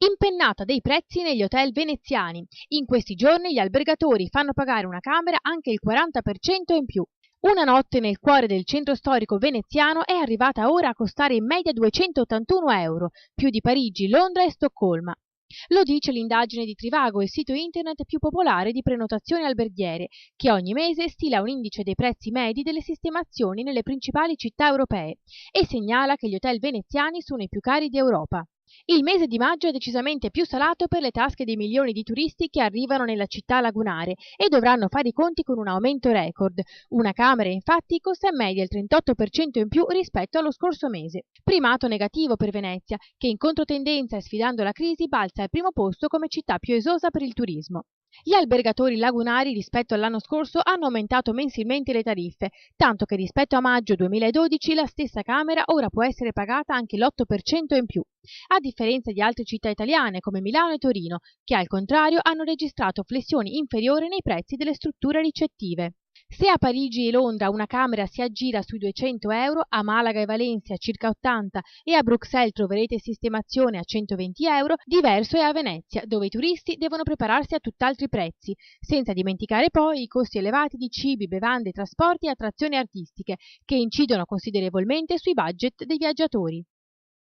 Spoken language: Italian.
Impennata dei prezzi negli hotel veneziani. In questi giorni gli albergatori fanno pagare una camera anche il 40% in più. Una notte nel cuore del centro storico veneziano è arrivata ora a costare in media 281 euro, più di Parigi, Londra e Stoccolma. Lo dice l'indagine di Trivago, il sito internet più popolare di prenotazioni alberghiere, che ogni mese stila un indice dei prezzi medi delle sistemazioni nelle principali città europee e segnala che gli hotel veneziani sono i più cari d'Europa. Il mese di maggio è decisamente più salato per le tasche dei milioni di turisti che arrivano nella città lagunare e dovranno fare i conti con un aumento record. Una camera infatti costa in media il 38% in più rispetto allo scorso mese. Primato negativo per Venezia, che in controtendenza e sfidando la crisi balza al primo posto come città più esosa per il turismo. Gli albergatori lagunari rispetto all'anno scorso hanno aumentato mensilmente le tariffe, tanto che rispetto a maggio 2012 la stessa camera ora può essere pagata anche l'8% in più, a differenza di altre città italiane come Milano e Torino, che al contrario hanno registrato flessioni inferiori nei prezzi delle strutture ricettive. Se a Parigi e Londra una camera si aggira sui 200 euro, a Malaga e Valencia circa 80 e a Bruxelles troverete sistemazione a 120 euro, diverso è a Venezia, dove i turisti devono prepararsi a tutt'altri prezzi, senza dimenticare poi i costi elevati di cibi, bevande, trasporti e attrazioni artistiche, che incidono considerevolmente sui budget dei viaggiatori.